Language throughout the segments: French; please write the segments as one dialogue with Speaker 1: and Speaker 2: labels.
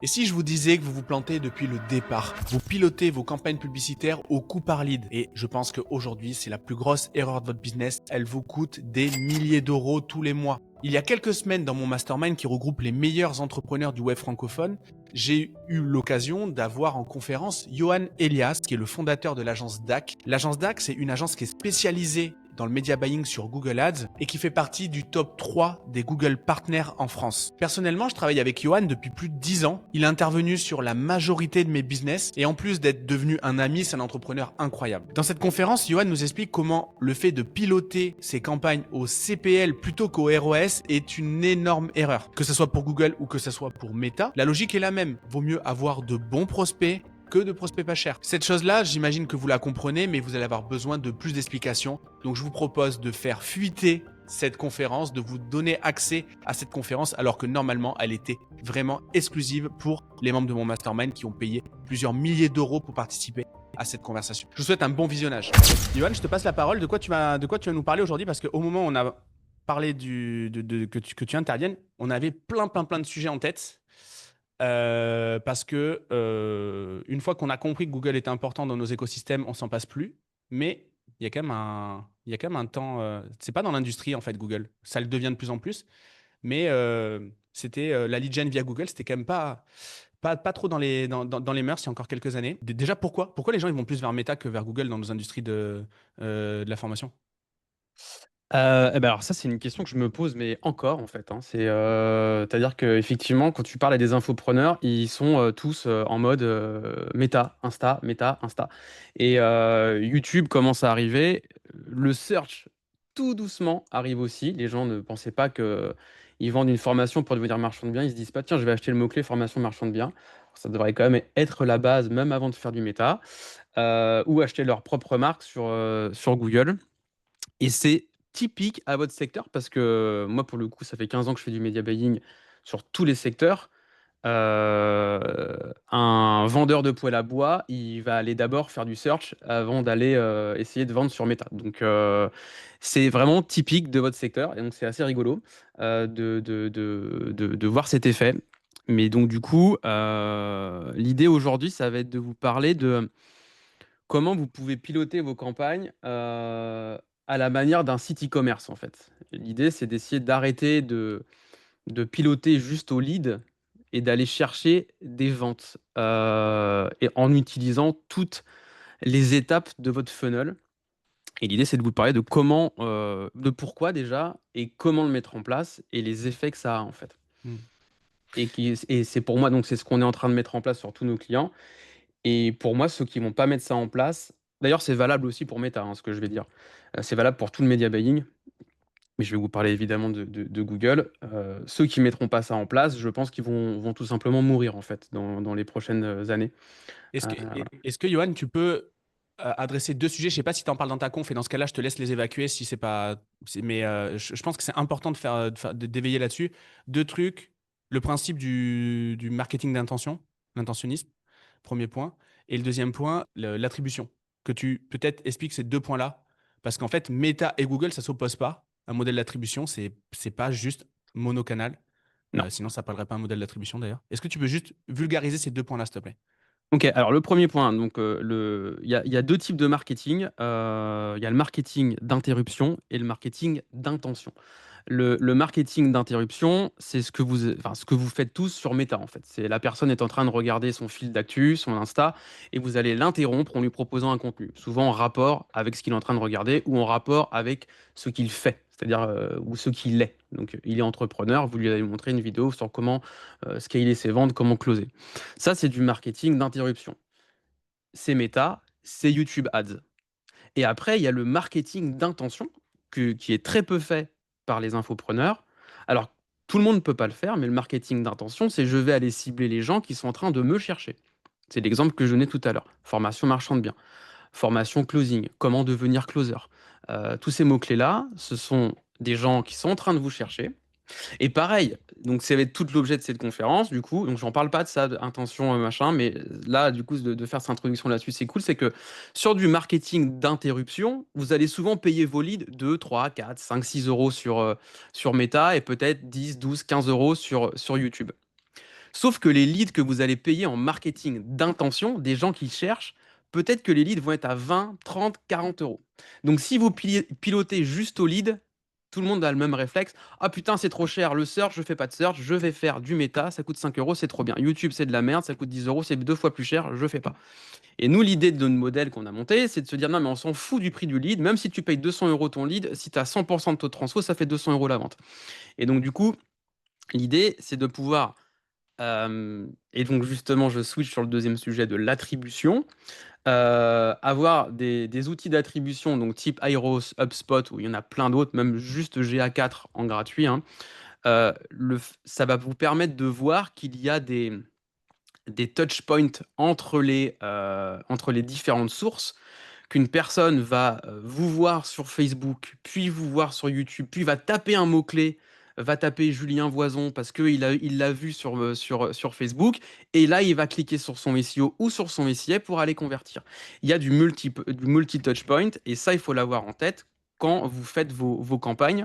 Speaker 1: Et si je vous disais que vous vous plantez depuis le départ, vous pilotez vos campagnes publicitaires au coup par lead, et je pense qu'aujourd'hui c'est la plus grosse erreur de votre business, elle vous coûte des milliers d'euros tous les mois. Il y a quelques semaines dans mon mastermind qui regroupe les meilleurs entrepreneurs du web francophone, j'ai eu l'occasion d'avoir en conférence Johan Elias, qui est le fondateur de l'agence DAC. L'agence DAC, c'est une agence qui est spécialisée dans le media buying sur Google Ads et qui fait partie du top 3 des Google Partners en France. Personnellement, je travaille avec Johan depuis plus de 10 ans. Il est intervenu sur la majorité de mes business et en plus d'être devenu un ami, c'est un entrepreneur incroyable. Dans cette conférence, Johan nous explique comment le fait de piloter ses campagnes au CPL plutôt qu'au ROS est une énorme erreur. Que ce soit pour Google ou que ce soit pour Meta, la logique est la même. Vaut mieux avoir de bons prospects que de prospects pas chers. Cette chose-là, j'imagine que vous la comprenez, mais vous allez avoir besoin de plus d'explications. Donc je vous propose de faire fuiter cette conférence, de vous donner accès à cette conférence, alors que normalement, elle était vraiment exclusive pour les membres de mon mastermind qui ont payé plusieurs milliers d'euros pour participer à cette conversation. Je vous souhaite un bon visionnage. Johan, je te passe la parole. De quoi tu vas nous parler aujourd'hui? Parce qu'au moment où on a parlé que tu interviennes, on avait plein de sujets en tête. Parce que une fois qu'on a compris que Google était important dans nos écosystèmes, on s'en passe plus. Mais il y a quand même un temps. C'est pas dans l'industrie en fait Google. Ça le devient de plus en plus. Mais c'était la lead gen via Google, c'était quand même pas trop dans les mœurs il y a encore quelques années. Déjà pourquoi les gens ils vont plus vers Meta que vers Google dans nos industries de la formation?
Speaker 2: Et ben alors ça, c'est une question que je me pose, mais encore en fait, hein. C'est-à-dire qu'effectivement, quand tu parles à des infopreneurs, ils sont tous en mode méta, Insta, méta, Insta. Et YouTube commence à arriver. Le search, tout doucement, arrive aussi. Les gens ne pensaient pas que ils vendent une formation pour devenir marchand de biens. Ils se disent pas, tiens, je vais acheter le mot-clé formation marchand de biens. Ça devrait quand même être la base, même avant de faire du méta. Ou acheter leur propre marque sur Google. Et c'est typique à votre secteur parce que moi, pour le coup, ça fait 15 ans que je fais du media buying sur tous les secteurs. Un vendeur de poêle à bois, il va aller d'abord faire du search avant d'aller essayer de vendre sur Meta. Donc, c'est vraiment typique de votre secteur et donc c'est assez rigolo de voir cet effet. Mais donc, du coup, l'idée aujourd'hui, ça va être de vous parler de comment vous pouvez piloter vos campagnes, à la manière d'un site e-commerce, en fait. L'idée, c'est d'essayer d'arrêter de piloter juste au lead et d'aller chercher des ventes, et en utilisant toutes les étapes de votre funnel. Et l'idée, c'est de vous parler de comment, de pourquoi déjà et comment le mettre en place et les effets que ça a, en fait.
Speaker 1: Hmm.
Speaker 2: Et c'est pour moi, donc c'est ce qu'on est en train de mettre en place sur tous nos clients. Et pour moi, ceux qui vont pas mettre ça en place, d'ailleurs, c'est valable aussi pour Meta, hein, ce que je vais dire. C'est valable pour tout le media buying, mais je vais vous parler évidemment de Google. Ceux qui mettront pas ça en place, je pense qu'ils vont tout simplement mourir en fait dans les prochaines années.
Speaker 1: Est-ce que,
Speaker 2: Voilà.
Speaker 1: est-ce que Johan, tu peux adresser deux sujets? Je sais pas si tu en parles dans ta conf, et dans ce cas-là, je te laisse les évacuer si c'est pas. Mais je pense que c'est important d'éveiller là-dessus. Deux trucs. Le principe du marketing d'intention, l'intentionnisme, premier point. Et le deuxième point, l'attribution. Que tu peut-être expliques ces deux points-là. Parce qu'en fait, Meta et Google, ça s'oppose pas. Un modèle d'attribution, c'est pas juste monocanal.
Speaker 2: Non.
Speaker 1: Sinon, ça parlerait pas un modèle d'attribution d'ailleurs. Est-ce que tu peux juste vulgariser ces deux points-là, s'il te plaît?
Speaker 2: Ok, alors le premier point, donc il y a deux types de marketing. Il y a le marketing d'interruption et le marketing d'intention. Le marketing d'interruption, c'est ce que vous faites tous sur Meta, en fait. C'est la personne est en train de regarder son fil d'actu, son Insta, et vous allez l'interrompre en lui proposant un contenu, souvent en rapport avec ce qu'il est en train de regarder ou en rapport avec ce qu'il fait, c'est-à-dire ou ce qu'il est. Donc, il est entrepreneur, vous lui avez montré une vidéo sur comment scaler ses ventes, comment closer. Ça, c'est du marketing d'interruption. C'est Meta, c'est YouTube Ads. Et après, il y a le marketing d'intention qui est très peu fait par les infopreneurs. Alors, tout le monde ne peut pas le faire, mais le marketing d'intention, c'est je vais aller cibler les gens qui sont en train de me chercher. C'est l'exemple que je donnais tout à l'heure. Formation marchand de biens, formation closing, comment devenir closer. Tous ces mots-clés-là, ce sont des gens qui sont en train de vous chercher et pareil, donc ça va être tout l'objet de cette conférence, du coup, donc j'en parle pas de ça, intention, machin, mais là, du coup, de faire cette introduction là-dessus, c'est cool, c'est que sur du marketing d'interruption, vous allez souvent payer vos leads 2, 3, 4, 5, 6 euros sur Meta et peut-être 10, 12, 15 euros sur YouTube. Sauf que les leads que vous allez payer en marketing d'intention, des gens qui cherchent, peut-être que les leads vont être à 20, 30, 40 euros. Donc si vous pilotez juste au lead, tout le monde a le même réflexe. Ah putain, c'est trop cher. Le search, je fais pas de search, je vais faire du méta, ça coûte 5 euros, c'est trop bien. YouTube, c'est de la merde, ça coûte 10 euros, c'est 2 fois plus cher, je fais pas. Et nous, l'idée de notre modèle qu'on a monté, c'est de se dire non, mais on s'en fout du prix du lead. Même si tu payes 200 euros ton lead, si tu as 100% de taux de transfo, ça fait 200 euros la vente. Et donc, du coup, l'idée, c'est de pouvoir. Et donc, justement, je switch sur le deuxième sujet de l'attribution. Avoir des outils d'attribution, donc type Airos, HubSpot, où il y en a plein d'autres, même juste GA4 en gratuit, hein, ça va vous permettre de voir qu'il y a des touch points entre les différentes sources, qu'une personne va vous voir sur Facebook, puis vous voir sur YouTube, puis va taper un mot-clé, va taper Julien Voison parce qu'il l'a vu sur Facebook, et là, il va cliquer sur son SEO ou sur son SIA pour aller convertir. Il y a du multi-touch point, et ça, il faut l'avoir en tête quand vous faites vos campagnes.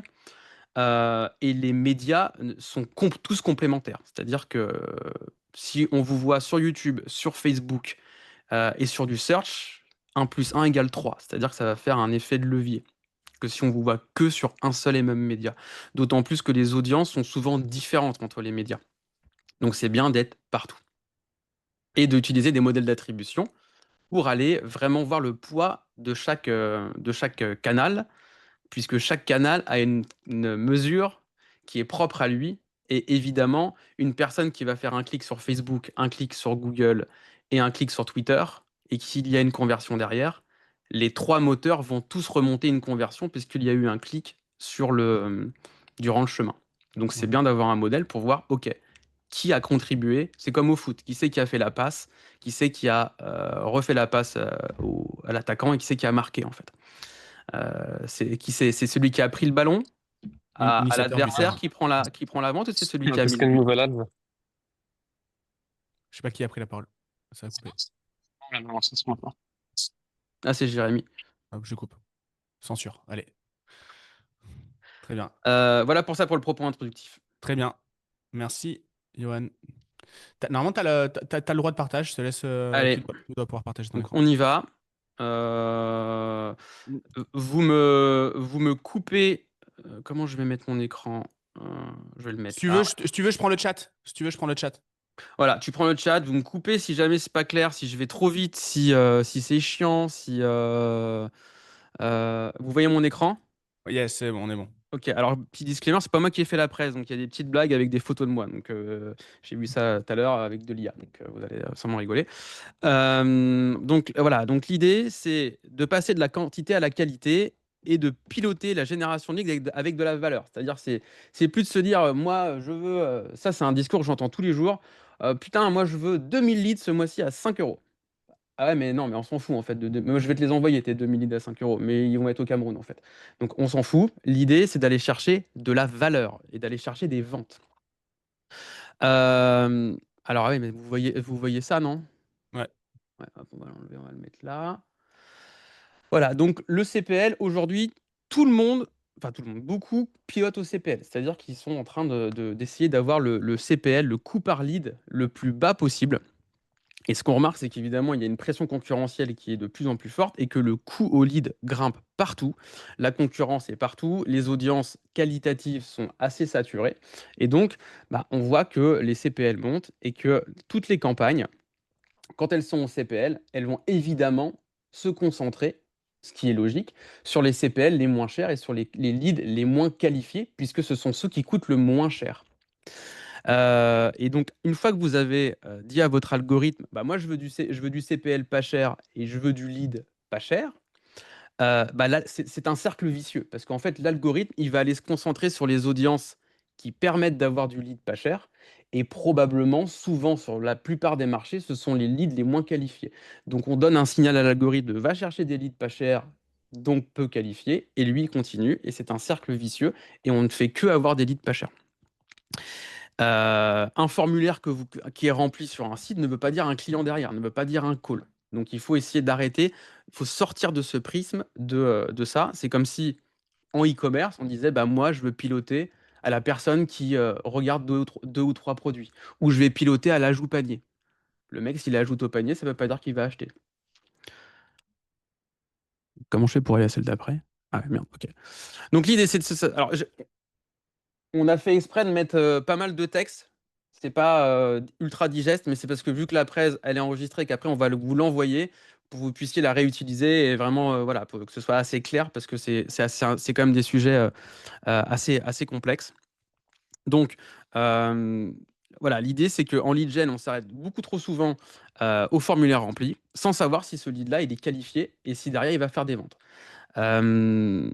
Speaker 2: Et les médias sont tous complémentaires. C'est-à-dire que si on vous voit sur YouTube, sur Facebook et sur du search, 1 plus 1 égale 3. C'est-à-dire que ça va faire un effet de levier que si on vous voit que sur un seul et même média. D'autant plus que les audiences sont souvent différentes entre les médias. Donc c'est bien d'être partout. Et d'utiliser des modèles d'attribution pour aller vraiment voir le poids de chaque canal, puisque chaque canal a une mesure qui est propre à lui. Et évidemment, une personne qui va faire un clic sur Facebook, un clic sur Google et un clic sur Twitter, et qu'il y a une conversion derrière, les trois moteurs vont tous remonter une conversion puisqu'il y a eu un clic durant le chemin. Donc c'est
Speaker 1: Mhm.
Speaker 2: bien d'avoir un modèle pour voir, OK, qui a contribué. C'est comme au foot, qui c'est qui a fait la passe, qui c'est qui a refait la passe à l'attaquant et qui c'est qui a marqué en fait. C'est celui qui a pris le ballon à
Speaker 1: Initiateur,
Speaker 2: l'adversaire
Speaker 1: buteur.
Speaker 2: qui prend la vente, ou c'est celui qui a
Speaker 3: Parce
Speaker 2: mis le
Speaker 3: qu'une
Speaker 2: but?
Speaker 3: nouvelle ad.
Speaker 1: Je sais pas qui a pris la parole. Ça a coupé.
Speaker 3: Ah, non, ça se voit pas.
Speaker 2: Ah, c'est Jérémy.
Speaker 1: Hop, je coupe. Censure. Allez. Très bien.
Speaker 2: Voilà pour ça pour le propos introductif.
Speaker 1: Très bien. Merci, Johan. Normalement, t'as le droit de partage. Je te laisse. Tu
Speaker 2: Allez,
Speaker 1: dois pouvoir partager ton
Speaker 2: donc
Speaker 1: écran.
Speaker 2: on y va. Euh, vous me coupez. Comment je vais mettre mon écran? Je vais le
Speaker 1: Si
Speaker 2: mettre
Speaker 1: tu veux,
Speaker 2: là.
Speaker 1: si tu veux, je prends le chat. Si tu veux, je prends le chat.
Speaker 2: Voilà, tu prends le chat, vous me coupez si jamais c'est pas clair, si je vais trop vite, si c'est chiant, vous voyez mon écran?
Speaker 1: Yes, c'est bon, on est bon.
Speaker 2: Ok, alors petit disclaimer, c'est pas moi qui ai fait la presse, donc il y a des petites blagues avec des photos de moi. Donc j'ai vu ça tout à l'heure avec de l'IA, donc vous allez sûrement rigoler. Donc voilà, donc l'idée c'est de passer de la quantité à la qualité et de piloter la génération de leads avec de la valeur. C'est-à-dire c'est plus de se dire moi je veux ça c'est un discours que j'entends tous les jours. Putain, moi je veux 2000 leads ce mois-ci à 5 euros. Ah ouais, mais non, mais on s'en fout en fait. Moi, je vais te les envoyer, tes 2000 leads à 5 euros, mais ils vont être au Cameroun en fait. Donc on s'en fout. L'idée, c'est d'aller chercher de la valeur et d'aller chercher des ventes. Euh, alors, ah oui, mais vous voyez ça, non?
Speaker 1: Ouais.
Speaker 2: Ouais, hop, on va l'enlever, on va le mettre là. Voilà, donc le CPL, aujourd'hui, tout le monde, enfin tout le monde, beaucoup pilotent au CPL. C'est-à-dire qu'ils sont en train d'essayer d'avoir le CPL, le coût par lead, le plus bas possible. Et ce qu'on remarque, c'est qu'évidemment, il y a une pression concurrentielle qui est de plus en plus forte et que le coût au lead grimpe partout. La concurrence est partout. Les audiences qualitatives sont assez saturées. Et donc, on voit que les CPL montent et que toutes les campagnes, quand elles sont au CPL, elles vont évidemment se concentrer, ce qui est logique, sur les CPL les moins chers et sur les leads les moins qualifiés, puisque ce sont ceux qui coûtent le moins cher. Et donc, une fois que vous avez dit à votre algorithme, moi je veux du CPL pas cher et je veux du lead pas cher, là, c'est un cercle vicieux. Parce qu'en fait, l'algorithme, il va aller se concentrer sur les audiences qui permettent d'avoir du lead pas cher. Et probablement, souvent, sur la plupart des marchés, ce sont les leads les moins qualifiés. Donc, on donne un signal à l'algorithme de va chercher des leads pas chers, donc peu qualifiés, et lui, il continue. Et c'est un cercle vicieux. Et on ne fait que avoir des leads pas chers. Un formulaire qui est rempli sur un site ne veut pas dire un client derrière, ne veut pas dire un call. Donc il faut essayer d'arrêter, il faut sortir de ce prisme de ça. C'est comme si en e-commerce, on disait moi je veux piloter à la personne qui regarde deux ou trois produits. Ou je vais piloter à l'ajout panier. Le mec, s'il ajoute au panier, ça ne veut pas dire qu'il va acheter. Comment je fais pour aller à celle d'après? Ah, merde, ok. Donc l'idée, c'est de se... Alors, on a fait exprès de mettre pas mal de texte. C'est pas ultra digeste, mais c'est parce que vu que la presse, elle est enregistrée, qu'après, on va vous l'envoyer pour que vous puissiez la réutiliser et vraiment, voilà, pour que ce soit assez clair, parce que c'est quand même des sujets assez complexes. Donc, euh, voilà, l'idée, c'est qu'en lead gen, on s'arrête beaucoup trop souvent au formulaire rempli, sans savoir si ce lead-là, il est qualifié et si derrière, il va faire des ventes. Euh,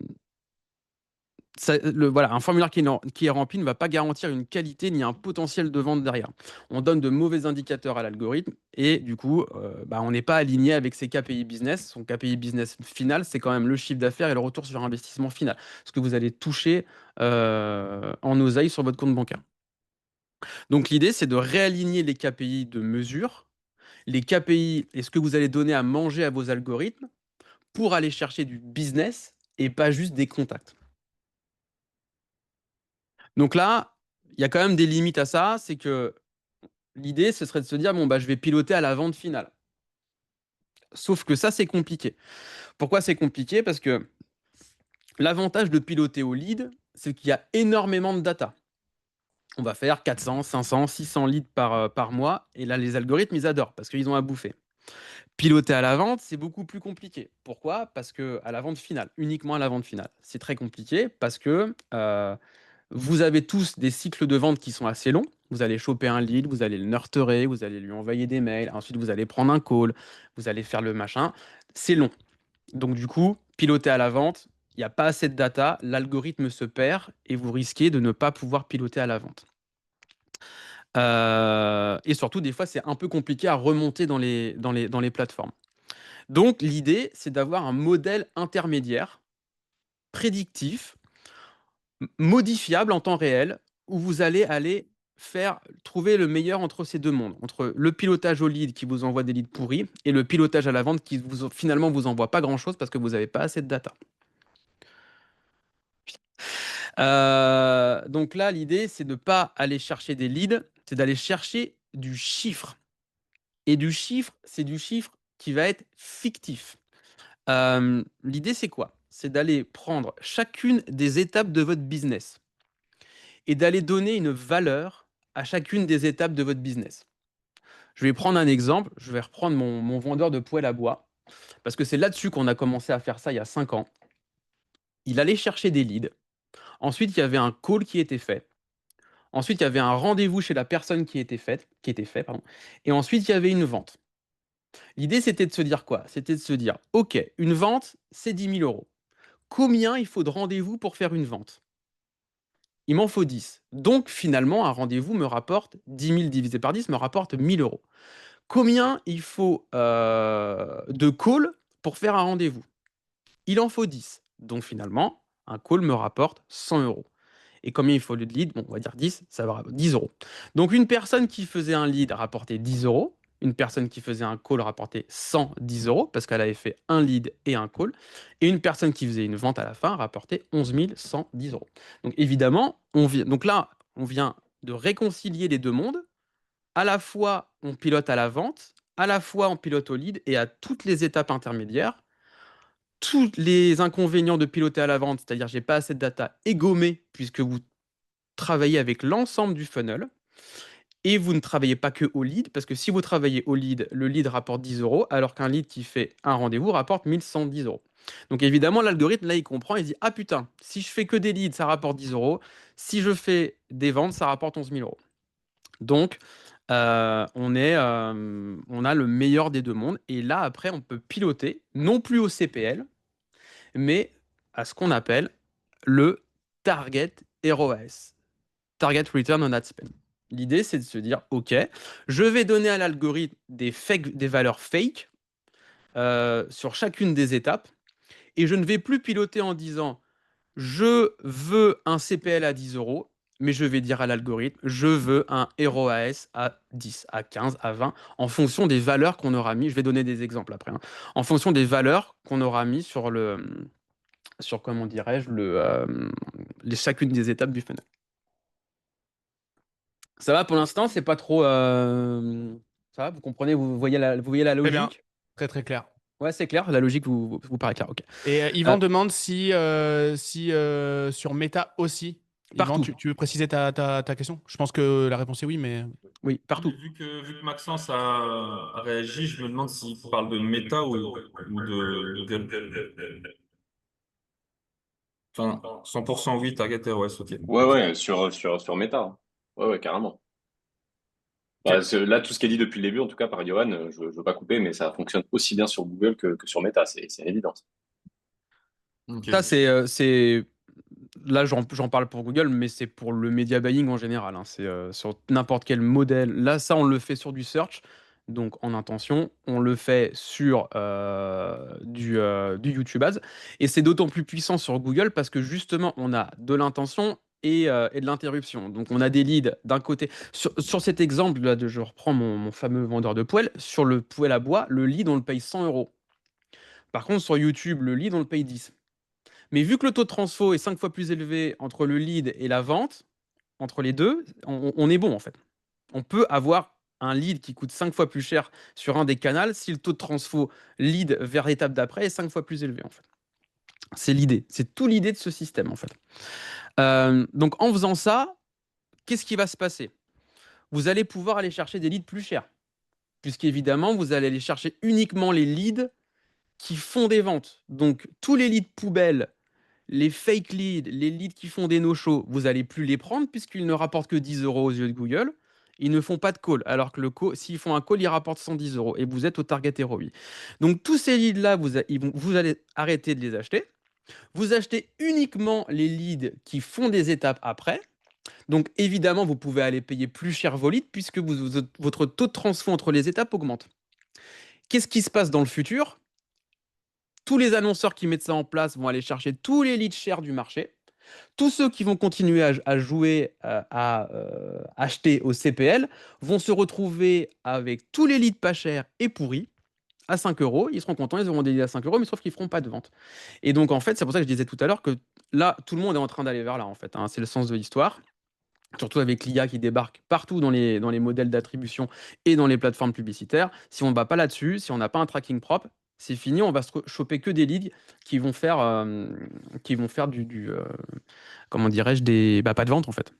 Speaker 2: voilà, un formulaire qui est rempli ne va pas garantir une qualité ni un potentiel de vente derrière. On donne de mauvais indicateurs à l'algorithme et du coup, on n'est pas aligné avec ses KPI business. Son KPI business final, c'est quand même le chiffre d'affaires et le retour sur investissement final, ce que vous allez toucher en oseille sur votre compte bancaire. Donc l'idée, c'est de réaligner les KPI de mesure, les KPI et ce que vous allez donner à manger à vos algorithmes pour aller chercher du business et pas juste des contacts. Donc là, il y a quand même des limites à ça. C'est que l'idée, ce serait de se dire, bon, bah, je vais piloter à la vente finale. Sauf que ça, c'est compliqué. Pourquoi c'est compliqué? Parce que l'avantage de piloter au lead, c'est qu'il y a énormément de data. On va faire 400, 500, 600 leads par mois. Et là, les algorithmes, ils adorent parce qu'ils ont à bouffer. Piloter à la vente, c'est beaucoup plus compliqué. Pourquoi? Parce que à la vente finale, uniquement à la vente finale, c'est très compliqué parce que vous avez tous des cycles de vente qui sont assez longs. Vous allez choper un lead, vous allez le nurturer, vous allez lui envoyer des mails, ensuite vous allez prendre un call, vous allez faire le machin. C'est long. Donc du coup, piloter à la vente, il n'y a pas assez de data, l'algorithme se perd et vous risquez de ne pas pouvoir piloter à la vente. Et surtout, des fois, c'est un peu compliqué à remonter dans les plateformes. Donc l'idée, c'est d'avoir un modèle intermédiaire, prédictif, modifiable en temps réel, où vous allez aller trouver le meilleur entre ces deux mondes, entre le pilotage au lead qui vous envoie des leads pourris et le pilotage à la vente qui finalement vous envoie pas grand-chose parce que vous n'avez pas assez de data. Donc là, l'idée, c'est de ne pas aller chercher des leads, c'est d'aller chercher du chiffre. Et du chiffre, c'est du chiffre qui va être fictif. L'idée, c'est quoi? C'est d'aller prendre chacune des étapes de votre business et d'aller donner une valeur à chacune des étapes de votre business. Je vais prendre un exemple, je vais reprendre mon vendeur de poêle à bois, parce que c'est là-dessus qu'on a commencé à faire ça il y a 5 ans. Il allait chercher des leads. Ensuite, il y avait un call qui était fait. Ensuite, il y avait un rendez-vous chez la personne qui était fait, pardon. Et ensuite, il y avait une vente. L'idée, c'était de se dire quoi? C'était de se dire, OK, une vente, c'est 10 000 euros. Combien il faut de rendez-vous pour faire une vente? Il m'en faut 10. Donc, finalement, un rendez-vous me rapporte 10 000 divisé par 10 me rapporte 1 000 euros. Combien il faut de calls pour faire un rendez-vous? Il en faut 10. Donc finalement, un call me rapporte 100 euros. Et combien il faut de lead? Bon, on va dire 10, ça va 10 euros. Donc une personne qui faisait un lead rapportait 10 euros. Une personne qui faisait un call rapportait 110 euros parce qu'elle avait fait un lead et un call. Et une personne qui faisait une vente à la fin rapportait 11 110 euros. Donc évidemment, donc là, on vient de réconcilier les deux mondes. À la fois, on pilote à la vente, à la fois, on pilote au lead et à toutes les étapes intermédiaires. Tous les inconvénients de piloter à la vente, c'est-à-dire j'ai pas assez de data, est gommé puisque vous travaillez avec l'ensemble du funnel et vous ne travaillez pas que au lead parce que si vous travaillez au lead, le lead rapporte 10 euros alors qu'un lead qui fait un rendez-vous rapporte 1110 euros. Donc évidemment, l'algorithme, là, il comprend, il dit, ah putain, si je fais que des leads, ça rapporte 10 euros. Si je fais des ventes, ça rapporte 11 000 euros. Donc, on a le meilleur des deux mondes. Et là, après, on peut piloter, non plus au CPL, mais à ce qu'on appelle le Target ROAS, Target Return on Ad Spend. L'idée, c'est de se dire, OK, je vais donner à l'algorithme des valeurs fake sur chacune des étapes, et je ne vais plus piloter en disant, je veux un CPL à 10 euros, mais je vais dire à l'algorithme, je veux un ROAS à 10, à 15, à 20, en fonction des valeurs qu'on aura mis. Je vais donner des exemples après. Hein, en fonction des valeurs qu'on aura mis sur comment dirais-je, chacune des étapes du funnel. Ça va pour l'instant, c'est pas trop. Ça va, vous comprenez, vous voyez la
Speaker 1: Très bien.
Speaker 2: logique?
Speaker 1: Très très clair.
Speaker 2: Ouais, c'est clair, la logique vous paraît claire, ok.
Speaker 1: Et
Speaker 2: Euh,
Speaker 1: Yvan demande si sur Meta aussi. Yvan,
Speaker 2: Partout,
Speaker 1: tu veux préciser ta question? Je pense que la réponse est oui, mais
Speaker 2: oui,
Speaker 3: Non, mais
Speaker 2: partout.
Speaker 3: vu que Maxence a réagi, je me demande s'il parle de Meta ou de Google. Enfin, 100% oui, Target ROS, ok.
Speaker 4: Ouais,
Speaker 3: Ok.
Speaker 4: ouais, sur Meta, hein. Ouais, ouais, carrément. Bah,
Speaker 3: Ok.
Speaker 4: là, tout ce qui est dit depuis le début, en tout cas par Johan, je veux pas couper, mais ça fonctionne aussi bien sur Google que sur Meta, c'est évident.
Speaker 3: Ok.
Speaker 2: Ça, là, j'en parle pour Google, mais c'est pour le media buying en général, hein. C'est sur n'importe quel modèle. Là, ça, on le fait sur du search, donc en intention. On le fait sur du YouTube Ads. Et c'est d'autant plus puissant sur Google parce que justement, on a de l'intention et de l'interruption. Donc, on a des leads d'un côté. Sur cet exemple, là, je reprends mon fameux vendeur de poêle. Sur le poêle à bois, le lead, on le paye 100 euros. Par contre, sur YouTube, le lead, on le paye 10. Mais vu que le taux de transfo est 5 fois plus élevé entre le lead et la vente, entre les deux, on est bon en fait. On peut avoir un lead qui coûte 5 fois plus cher sur un des canaux si le taux de transfo lead vers l'étape d'après est 5 fois plus élevé en fait. C'est l'idée, c'est tout l'idée de ce système en fait. Donc en faisant ça, qu'est-ce qui va se passer? Vous allez pouvoir aller chercher des leads plus chers, puisqu'évidemment, vous allez aller chercher uniquement les leads qui font des ventes. Donc tous les leads poubelles, les fake leads, les leads qui font des no-shows, vous allez plus les prendre puisqu'ils ne rapportent que 10 euros aux yeux de Google. Ils ne font pas de call, alors que s'ils font un call, ils rapportent 110 euros et vous êtes au target ROI. Donc tous ces leads-là, vous allez arrêter de les acheter. Vous achetez uniquement les leads qui font des étapes après. Donc évidemment, vous pouvez aller payer plus cher vos leads puisque votre taux de transfo entre les étapes augmente. Qu'est-ce qui se passe dans le futur? Tous les annonceurs qui mettent ça en place vont aller chercher tous les leads chers du marché. Tous ceux qui vont continuer à jouer, à acheter au CPL, vont se retrouver avec tous les leads pas chers et pourris à 5 euros. Ils seront contents, ils auront des leads à 5 euros, mais sauf qu'ils ne feront pas de vente. Et donc, en fait, c'est pour ça que je disais tout à l'heure que là, tout le monde est en train d'aller vers là, en fait, hein. C'est le sens de l'histoire. Surtout avec l'IA qui débarque partout dans les modèles d'attribution et dans les plateformes publicitaires. Si on ne bat pas là-dessus, si on n'a pas un tracking propre, c'est fini, on va se choper que des leads qui vont faire comment dirais-je, pas de vente en fait.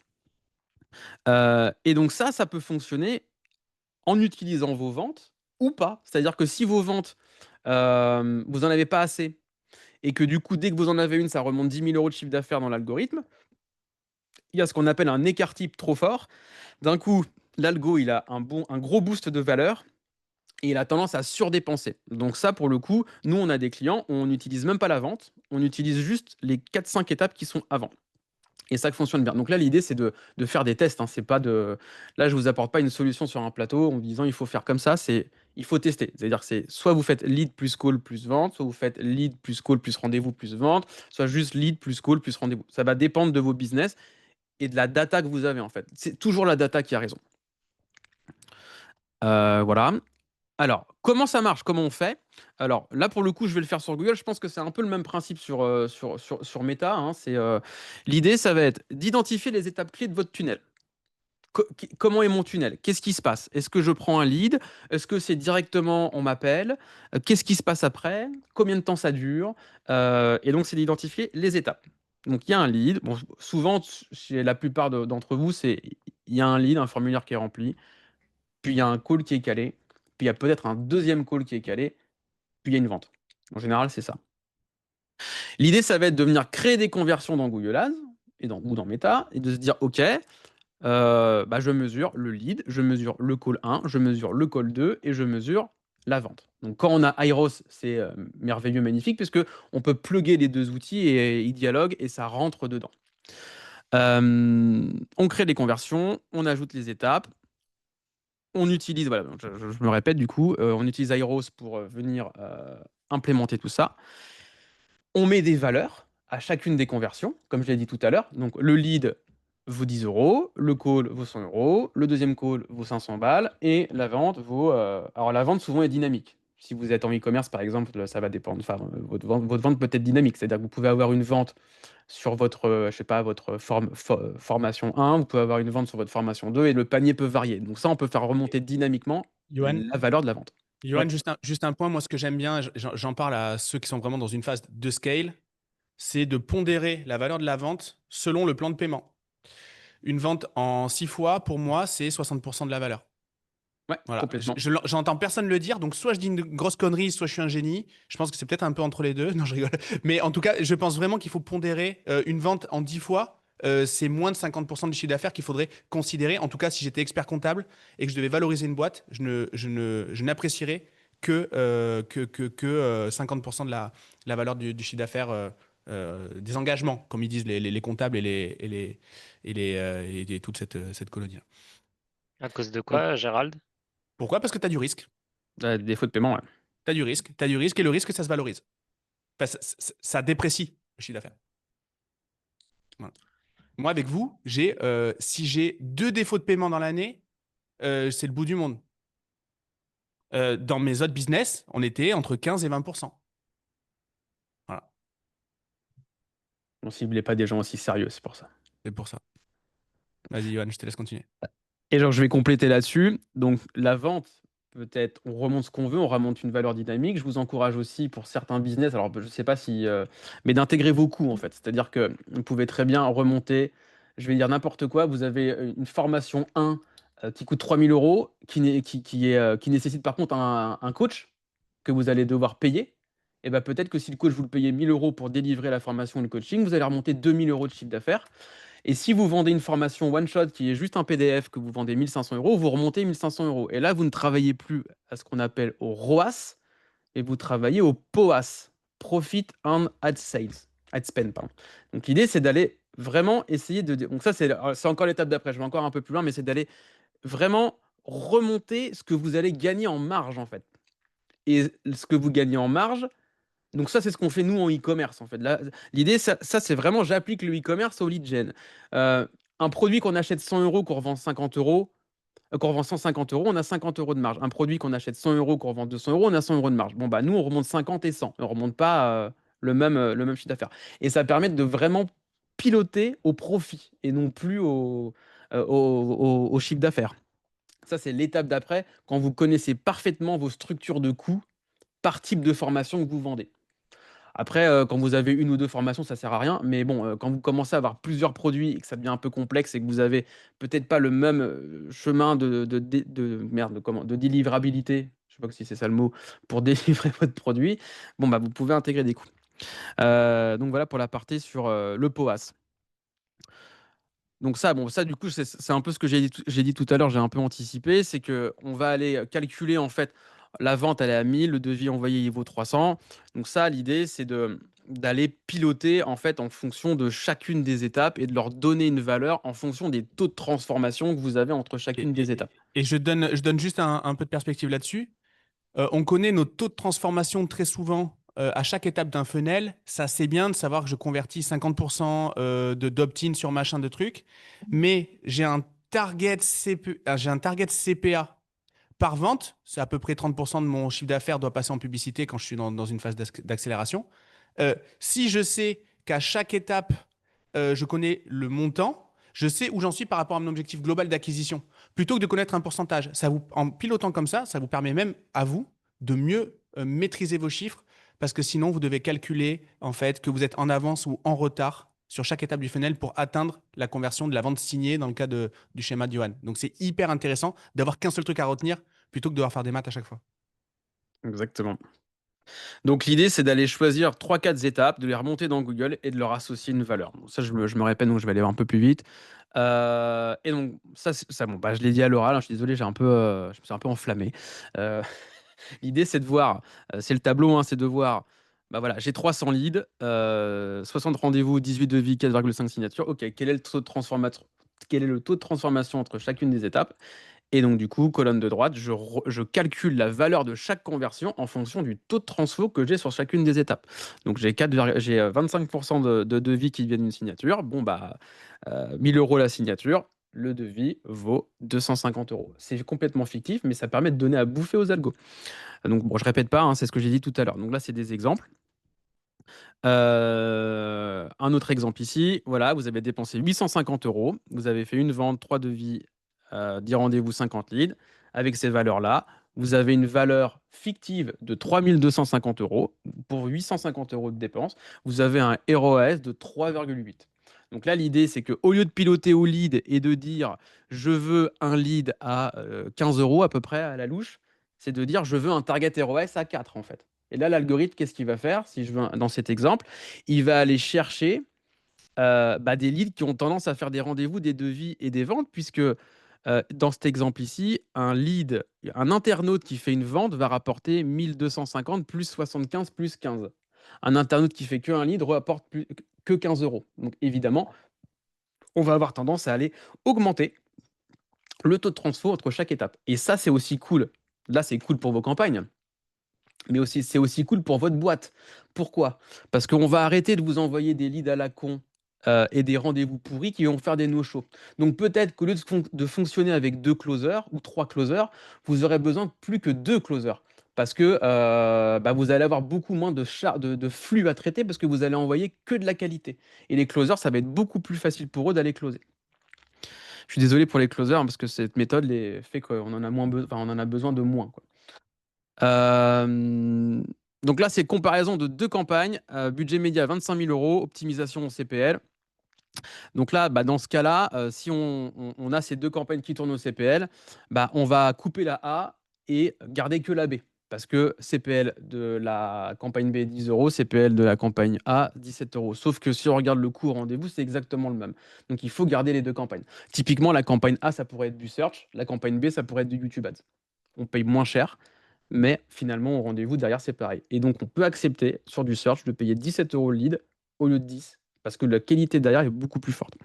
Speaker 2: Et donc ça peut fonctionner en utilisant vos ventes ou pas. C'est-à-dire que si vos ventes, vous n'en avez pas assez et que du coup, dès que vous en avez une, ça remonte 10 000 euros de chiffre d'affaires dans l'algorithme, il y a ce qu'on appelle un écart type trop fort. D'un coup, l'algo, il a un gros boost de valeur et il a tendance à surdépenser. Donc ça, pour le coup, nous, on a des clients, on n'utilise même pas la vente, on utilise juste les 4-5 étapes qui sont avant. Et ça fonctionne bien. Donc là, l'idée, c'est de faire des tests, hein. C'est pas de... Là, je vous apporte pas une solution sur un plateau en vous disant il faut faire comme ça. Il faut tester. C'est-à-dire que c'est soit vous faites lead plus call plus vente, soit vous faites lead plus call plus rendez-vous plus vente, soit juste lead plus call plus rendez-vous. Ça va dépendre de vos business et de la data que vous avez en fait. C'est toujours la data qui a raison. Voilà. Alors, comment ça marche? Comment on fait? Alors là, pour le coup, je vais le faire sur Google. Je pense que c'est un peu le même principe sur Meta, hein. L'idée, ça va être d'identifier les étapes clés de votre tunnel. Comment est mon tunnel? Qu'est-ce qui se passe? Est-ce que je prends un lead? Est-ce que c'est directement on m'appelle? Qu'est-ce qui se passe après? Combien de temps ça dure? Et donc, c'est d'identifier les étapes. Donc, il y a un lead. Bon, souvent, chez la plupart d'entre vous, il y a un lead, un formulaire qui est rempli, puis il y a un call qui est calé, puis il y a peut-être un deuxième call qui est calé, puis il y a une vente. En général, c'est ça. L'idée, ça va être de venir créer des conversions dans Google Ads ou dans Meta et de se dire, OK, je mesure le lead, je mesure le call 1, je mesure le call 2 et je mesure la vente. Donc quand on a Airos, c'est merveilleux, magnifique, puisque on peut plugger les deux outils et ils dialoguent et ça rentre dedans. On crée des conversions, on ajoute les étapes, on utilise, voilà, je me répète du coup, on utilise Airos pour venir implémenter tout ça. On met des valeurs à chacune des conversions, comme je l'ai dit tout à l'heure. Donc le lead vaut 10 euros, le call vaut 100 euros, le deuxième call vaut 500 balles et la vente vaut. Alors la vente souvent est dynamique. Si vous êtes en e-commerce par exemple, ça va dépendre. Enfin, votre vente peut être dynamique, c'est-à-dire que vous pouvez avoir une vente sur votre, je sais pas, votre formation 1, vous pouvez avoir une vente sur votre formation 2 et le panier peut varier. Donc ça, on peut faire remonter dynamiquement
Speaker 1: Johan,
Speaker 2: la valeur de la vente.
Speaker 1: Johan,
Speaker 2: Ouais.
Speaker 1: juste un point, moi ce que j'aime bien, j'en parle à ceux qui sont vraiment dans une phase de scale, c'est de pondérer la valeur de la vente selon le plan de paiement. Une vente en 6 fois, pour moi, c'est 60% de la valeur.
Speaker 2: Ouais,
Speaker 1: Voilà.
Speaker 2: complètement.
Speaker 1: J'entends personne le dire, donc soit je dis une grosse connerie, soit je suis un génie. Je pense que c'est peut-être un peu entre les deux. Non, je rigole. Mais en tout cas, je pense vraiment qu'il faut pondérer une vente en 10 fois. C'est moins de 50% du chiffre d'affaires qu'il faudrait considérer. En tout cas, si j'étais expert comptable et que je devais valoriser une boîte, je n'apprécierais que 50% de la valeur du chiffre d'affaires des engagements, comme ils disent les comptables et toute cette colonie-là.
Speaker 5: À cause de
Speaker 1: Donc,
Speaker 5: quoi, Gérald?
Speaker 1: pourquoi? Parce que tu as du risque.
Speaker 2: Défaut de paiement, ouais.
Speaker 1: Tu as du risque. Tu as du risque et le risque, ça se valorise. Enfin, ça déprécie le chiffre d'affaires. Voilà. Moi, avec vous, si j'ai 2 défauts de paiement dans l'année, c'est le bout du monde. Dans mes autres business, on était entre 15 et 20%. Voilà,
Speaker 2: On ciblait pas des gens aussi sérieux, c'est pour ça.
Speaker 1: c'est pour ça. Vas-y, Johan, je te laisse continuer.
Speaker 2: Et genre, je vais compléter là-dessus. Donc, la vente, peut-être, on remonte ce qu'on veut, on remonte une valeur dynamique. Je vous encourage aussi pour certains business, alors je ne sais pas si, mais d'intégrer vos coûts en fait. C'est-à-dire que vous pouvez très bien remonter, je vais dire n'importe quoi, vous avez une formation 1 qui coûte 3 000 euros, qui nécessite par contre un coach que vous allez devoir payer. Et ben peut-être que si le coach vous le payez 1 000 euros pour délivrer la formation ou le coaching, vous allez remonter 2 000 euros de chiffre d'affaires. Et si vous vendez une formation one-shot qui est juste un PDF que vous vendez 1 500 euros, vous remontez 1 500 euros. Et là, vous ne travaillez plus à ce qu'on appelle au ROAS, et vous travaillez au POAS, Profit on Ad Sales, Ad Spend, pardon. Donc l'idée, c'est d'aller vraiment essayer de... Donc ça, c'est encore l'étape d'après, je vais encore un peu plus loin, mais c'est d'aller vraiment remonter ce que vous allez gagner en marge, en fait. Et ce que vous gagnez en marge, donc ça, c'est ce qu'on fait nous en e-commerce en fait. L'idée, ça c'est vraiment, j'applique le e-commerce au lead gen. Un produit qu'on achète 100 euros, qu'on revend 50 euros, qu'on revend 150 euros, on a 50 euros de marge. Un produit qu'on achète 100 euros, qu'on revend 200 euros, on a 100 euros de marge. Bon, bah nous, on remonte 50 et 100. On remonte pas le même chiffre d'affaires. Et ça permet de vraiment piloter au profit et non plus au chiffre d'affaires. Ça, c'est l'étape d'après, quand vous connaissez parfaitement vos structures de coûts par type de formation que vous vendez. Après, quand vous avez 1 ou 2 formations, ça sert à rien. Mais bon, quand vous commencez à avoir plusieurs produits et que ça devient un peu complexe et que vous avez peut-être pas le même, chemin de délivrabilité, je sais pas si c'est ça le mot, pour délivrer votre produit, bon, bah, vous pouvez intégrer des coûts. Donc voilà pour la partie sur, le POAS. Donc ça, bon, ça du coup, c'est un peu ce que j'ai dit tout à l'heure, j'ai un peu anticipé, c'est qu'on va aller calculer en fait, la vente elle est à 1 000, le devis envoyé il vaut 300. Donc ça, l'idée c'est d'aller piloter en fait en fonction de chacune des étapes et de leur donner une valeur en fonction des taux de transformation que vous avez entre chacune des étapes.
Speaker 1: Et je donne juste un peu de perspective là-dessus. On connaît nos taux de transformation très souvent à chaque étape d'un funnel. Ça, c'est bien de savoir que je convertis 50% d'opt-in sur machin de trucs, mais j'ai un target CPA par vente. C'est à peu près 30% de mon chiffre d'affaires doit passer en publicité quand je suis dans une phase d'accélération. Si je sais qu'à chaque étape, je connais le montant, je sais où j'en suis par rapport à mon objectif global d'acquisition. Plutôt que de connaître un pourcentage, en pilotant comme ça vous permet même à vous de mieux maîtriser vos chiffres parce que sinon, vous devez calculer en fait que vous êtes en avance ou en retard sur chaque étape du funnel pour atteindre la conversion de la vente signée dans le cas du schéma de Johan. Donc, c'est hyper intéressant d'avoir qu'un seul truc à retenir plutôt que de devoir faire des maths à chaque fois.
Speaker 2: Exactement. Donc l'idée, c'est d'aller choisir 3-4 étapes, de les remonter dans Google et de leur associer une valeur. Bon, ça, je me répète, donc je vais aller un peu plus vite. Et donc ça bon, bah, je l'ai dit à l'oral, hein, je suis désolé, je me suis un peu enflammé. L'idée, c'est de voir, c'est le tableau, hein, c'est de voir, bah voilà, j'ai 300 leads, 60 rendez-vous, 18 devis, 4,5 signatures. OK, quel est le taux de transformation entre chacune des étapes? Et donc du coup, colonne de droite, je calcule la valeur de chaque conversion en fonction du taux de transfo que j'ai sur chacune des étapes. Donc j'ai 25% de devis qui viennent d'une signature. Bon, bah, 1 000 € la signature, le devis vaut 250 €. C'est complètement fictif, mais ça permet de donner à bouffer aux algos. Donc bon, je répète pas, hein, c'est ce que j'ai dit tout à l'heure. Donc là, c'est des exemples. Un autre exemple ici, voilà, vous avez dépensé 850 euros, vous avez fait une vente, 3 devis, 10 rendez-vous, 50 leads. Avec ces valeurs-là, vous avez une valeur fictive de 3250 euros. Pour 850 euros de dépenses, vous avez un ROAS de 3,8. Donc là, l'idée, c'est qu'au lieu de piloter au lead et de dire je veux un lead à 15 euros à peu près à la louche, c'est de dire je veux un target ROAS à 4 en fait. Et là, l'algorithme, qu'est-ce qu'il va faire? Si je veux, dans cet exemple, il va aller chercher des leads qui ont tendance à faire des rendez-vous, des devis et des ventes, puisque dans cet exemple ici, un internaute qui fait une vente va rapporter 1250 plus 75 plus 15. Un internaute qui fait que un lead rapporte que 15 euros. Donc évidemment, on va avoir tendance à aller augmenter le taux de transfo entre chaque étape. Et ça, c'est aussi cool. Là, c'est cool pour vos campagnes. Mais aussi, c'est aussi cool pour votre boîte. Pourquoi? Parce qu'on va arrêter de vous envoyer des leads à la con et des rendez-vous pourris qui vont faire des no-shows. Donc peut-être qu'au lieu de fonctionner avec 2 closers ou 3 closers, vous aurez besoin de plus que 2 closers. Parce que vous allez avoir beaucoup moins de flux à traiter parce que vous allez envoyer que de la qualité. Et les closers, ça va être beaucoup plus facile pour eux d'aller closer. Je suis désolé pour les closers hein, parce que cette méthode fait qu'on en a on en a besoin de moins, quoi. Donc là, c'est comparaison de 2 campagnes. Budget média 25 000 euros, optimisation CPL. Donc là, dans ce cas-là, si on a ces 2 campagnes qui tournent au CPL, on va couper la A et garder que la B. Parce que CPL de la campagne B 10 euros, CPL de la campagne A 17 euros. Sauf que si on regarde le coût au rendez-vous, c'est exactement le même. Donc il faut garder les 2 campagnes. Typiquement, la campagne A, ça pourrait être du search. La campagne B, ça pourrait être du YouTube Ads. On paye moins cher, mais finalement, au rendez-vous, derrière, c'est pareil. Et donc, on peut accepter sur du search de payer 17 euros le lead au lieu de 10, parce que la qualité derrière est beaucoup plus forte.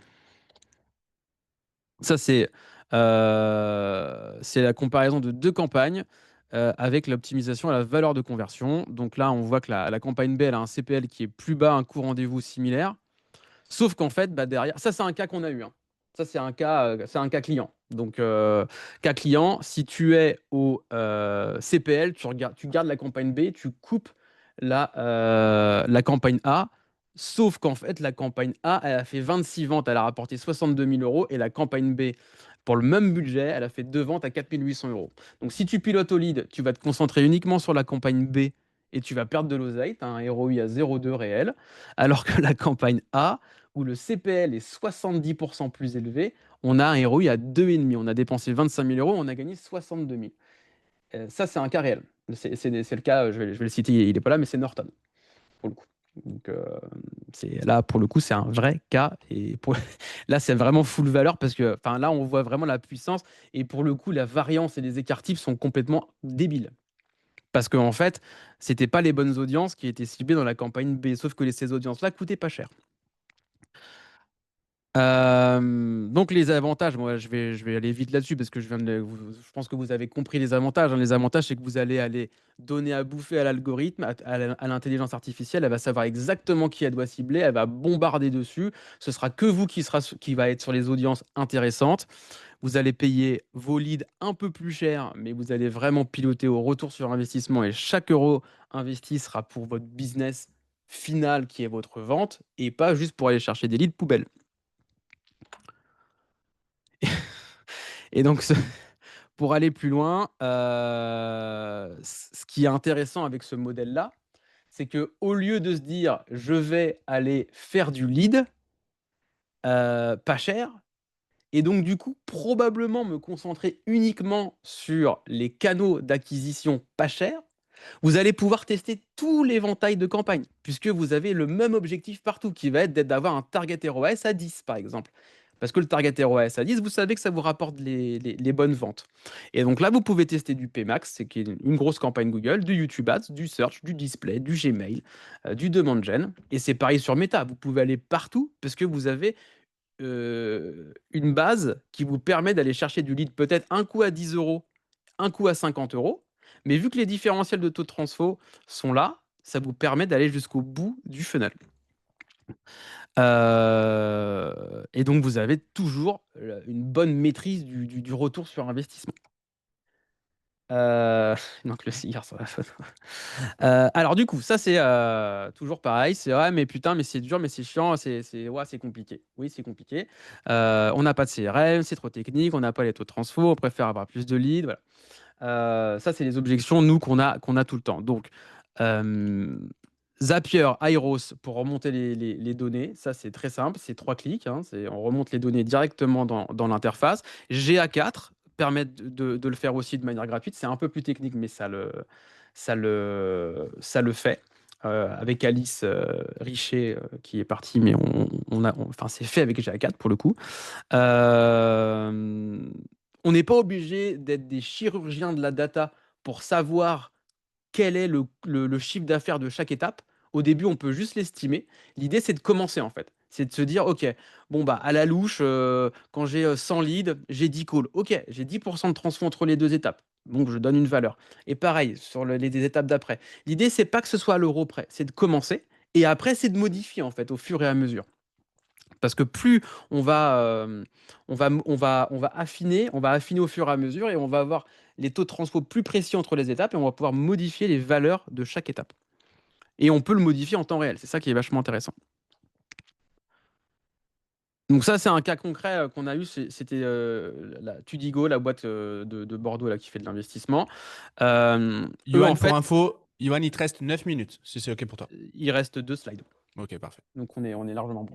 Speaker 2: Ça, c'est la comparaison de 2 campagnes avec l'optimisation à la valeur de conversion. Donc là, on voit que la campagne B, elle a un CPL qui est plus bas, un coût rendez-vous similaire. Sauf qu'en fait, derrière, ça, c'est un cas qu'on a eu, hein. Ça, c'est un cas client. Donc, cas client, si tu es au CPL, tu gardes la campagne B, tu coupes la campagne A. Sauf qu'en fait, la campagne A, elle a fait 26 ventes, elle a rapporté 62 000 euros. Et la campagne B, pour le même budget, elle a fait 2 ventes à 4 800 euros. Donc, si tu pilotes au lead, tu vas te concentrer uniquement sur la campagne B et tu vas perdre de l'oseille. Tu as un ROI à 0,2 réel. Alors que la campagne A, où le CPL est 70% plus élevé, on a un ROI à 2,5. On a dépensé 25 000 euros, on a gagné 62 000. Ça, c'est un cas réel. C'est le cas, je vais le citer, il n'est pas là, mais c'est Norton, pour le coup. Donc, là, pour le coup, c'est un vrai cas. Et là, c'est vraiment full valeur parce que là, on voit vraiment la puissance. Et pour le coup, la variance et les écarts types sont complètement débiles. Parce qu'en fait, ce n'étaient pas les bonnes audiences qui étaient ciblées dans la campagne B. Sauf que ces audiences-là coûtaient pas cher. Donc les avantages, moi je vais aller vite là-dessus parce que je pense que vous avez compris les avantages, hein. Les avantages, c'est que vous allez aller donner à bouffer à l'algorithme, à l'intelligence artificielle. Elle va savoir exactement qui elle doit cibler, elle va bombarder dessus. Ce sera que vous qui va être sur les audiences intéressantes. Vous allez payer vos leads un peu plus cher, mais vous allez vraiment piloter au retour sur investissement et chaque euro investi sera pour votre business final qui est votre vente et pas juste pour aller chercher des leads poubelles. Et donc, pour aller plus loin, ce qui est intéressant avec ce modèle-là, c'est qu'au lieu de se dire je vais aller faire du lead pas cher, et donc du coup probablement me concentrer uniquement sur les canaux d'acquisition pas chers, vous allez pouvoir tester tout l'éventail de campagnes, puisque vous avez le même objectif partout, qui va être d'avoir un target ROAS à 10, par exemple. Parce que le target ROAS à 10, vous savez que ça vous rapporte les bonnes ventes. Et donc là, vous pouvez tester du PMax, c'est qui est une grosse campagne Google, du YouTube Ads, du Search, du Display, du Gmail, du Demand Gen. Et c'est pareil sur Meta, vous pouvez aller partout, parce que vous avez une base qui vous permet d'aller chercher du lead peut-être un coup à 10 euros, un coup à 50 euros. Mais vu que les différentiels de taux de transfo sont là, ça vous permet d'aller jusqu'au bout du funnel. Et donc, vous avez toujours une bonne maîtrise du retour sur investissement. Il manque le cigare sur la photo. Alors du coup, ça c'est toujours pareil. C'est ouais, mais putain, mais c'est dur, mais c'est chiant, ouais, c'est compliqué. Oui, c'est compliqué. On n'a pas de CRM, c'est trop technique, on n'a pas les taux de transfo, on préfère avoir plus de leads. Voilà. Ça, c'est les objections, nous, qu'on a tout le temps. Donc, euh, Zapier, Airos pour remonter les données, ça c'est très simple, c'est 3 clics, hein, on remonte les données directement dans l'interface. GA4 permet de le faire aussi de manière gratuite, c'est un peu plus technique, mais ça le fait. Avec Alice Richer qui est partie, mais enfin, c'est fait avec GA4 pour le coup. Euh, on n'est pas obligé d'être des chirurgiens de la data pour savoir quel est le chiffre d'affaires de chaque étape. Au début, on peut juste l'estimer. L'idée, c'est de commencer en fait. C'est de se dire, OK, bon, bah, à la louche, quand j'ai 100 leads, j'ai 10 calls. OK, j'ai 10% de transfert entre les deux étapes. Donc, je donne une valeur. Et pareil, sur les étapes d'après. L'idée, c'est pas que ce soit à l'euro près, c'est de commencer. Et après, c'est de modifier en fait au fur et à mesure. Parce que plus on va affiner au fur et à mesure et on va avoir les taux de transfo plus précis entre les étapes et on va pouvoir modifier les valeurs de chaque étape. Et on peut le modifier en temps réel. C'est ça qui est vachement intéressant. Donc ça, c'est un cas concret qu'on a eu. C'était la Tudigo, la boîte de Bordeaux là, qui fait de l'investissement. Eux,
Speaker 1: Yoann,
Speaker 2: en fait,
Speaker 1: pour info, Yoann, il te reste 9 minutes, si c'est OK pour toi.
Speaker 2: il reste 2 slides.
Speaker 1: OK, parfait.
Speaker 2: Donc on est largement bon.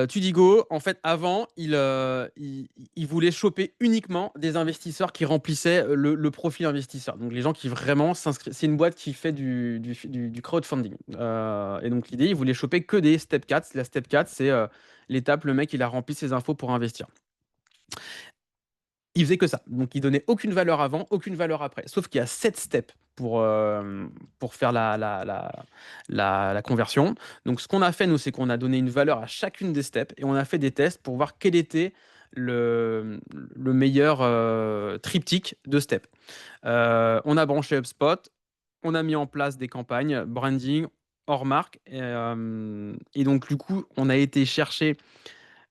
Speaker 2: Tudigo, en fait, avant, il voulait choper uniquement des investisseurs qui remplissaient le profil investisseur. Donc les gens qui vraiment s'inscrivent. C'est une boîte qui fait du crowdfunding. Et donc l'idée, il voulait choper que des step 4. La step 4, c'est l'étape, le mec, il a rempli ses infos pour investir. Il faisait que ça. Donc, il donnait aucune valeur avant, aucune valeur après. Sauf qu'il y a 7 steps pour faire la conversion. Donc, ce qu'on a fait, nous, c'est qu'on a donné une valeur à chacune des steps et on a fait des tests pour voir quel était le meilleur triptyque de steps. On a branché HubSpot, on a mis en place des campagnes, branding, hors marque. Et donc, du coup, on a été chercher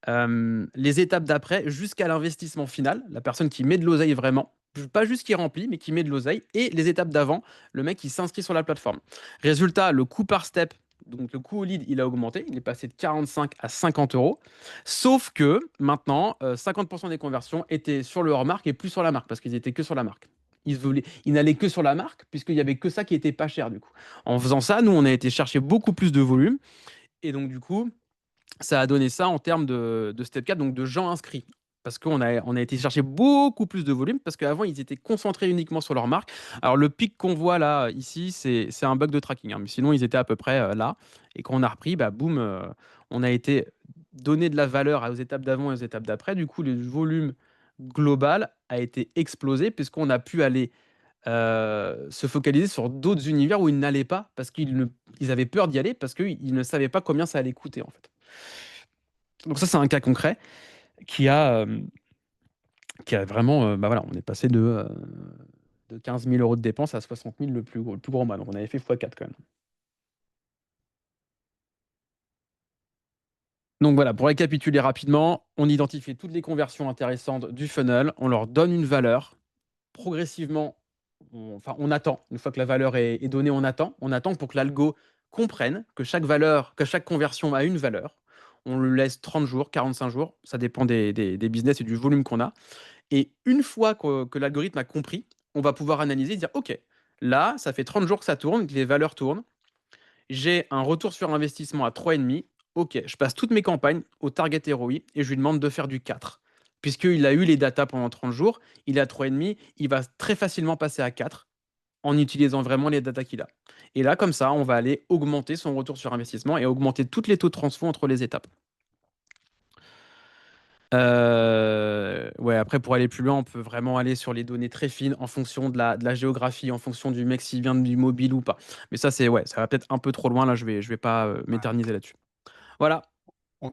Speaker 2: les étapes d'après jusqu'à l'investissement final, la personne qui met de l'oseille vraiment, pas juste qui remplit, mais qui met de l'oseille, et les étapes d'avant, le mec qui s'inscrit sur la plateforme. Résultat, le coût par step, donc le coût au lead, il a augmenté, il est passé de 45 à 50 euros, sauf que maintenant, 50% des conversions étaient sur le hors-marque et plus sur la marque, parce qu'ils étaient que sur la marque. Ils n'allaient que sur la marque, puisqu'il n'y avait que ça qui était pas cher du coup. En faisant ça, nous, on a été chercher beaucoup plus de volume, et donc du coup, ça a donné ça en termes de step 4, donc de gens inscrits. Parce qu'on a été chercher beaucoup plus de volume, parce qu'avant, ils étaient concentrés uniquement sur leur marque. Alors, le pic qu'on voit là, ici, c'est un bug de tracking, hein, mais sinon, ils étaient à peu près là. Et quand on a repris, bah, boum, on a été donné de la valeur aux étapes d'avant et aux étapes d'après. Du coup, le volume global a été explosé, puisqu'on a pu aller se focaliser sur d'autres univers où ils n'allaient pas, parce ils avaient peur d'y aller, parce qu'ils ne savaient pas combien ça allait coûter, en fait. Donc ça, c'est un cas concret qui a vraiment, bah voilà, on est passé de 15 000 euros de dépenses à 60 000 le plus gros mois. Donc on avait fait x4 quand même. Donc voilà, pour récapituler rapidement, on identifie toutes les conversions intéressantes du funnel, on leur donne une valeur. Progressivement, on attend. Une fois que la valeur est donnée, on attend. On attend pour que l'algo comprenne que chaque conversion a une valeur. On le laisse 30 jours, 45 jours, ça dépend des business et du volume qu'on a. Et une fois que l'algorithme a compris, on va pouvoir analyser et dire, OK, là, ça fait 30 jours que ça tourne, que les valeurs tournent. J'ai un retour sur investissement à 3,5. OK, je passe toutes mes campagnes au target ROI et je lui demande de faire du 4. Puisqu'il a eu les datas pendant 30 jours, il est à 3,5, il va très facilement passer à 4 en utilisant vraiment les datas qu'il a. Et là, comme ça, on va aller augmenter son retour sur investissement et augmenter toutes les taux de transfo entre les étapes. Ouais, après, pour aller plus loin, on peut vraiment aller sur les données très fines en fonction de la géographie, en fonction du mec s'il vient du mobile ou pas. Mais ça, ça va peut-être un peu trop loin. Là, je vais pas m'éterniser là-dessus. Voilà.
Speaker 1: On,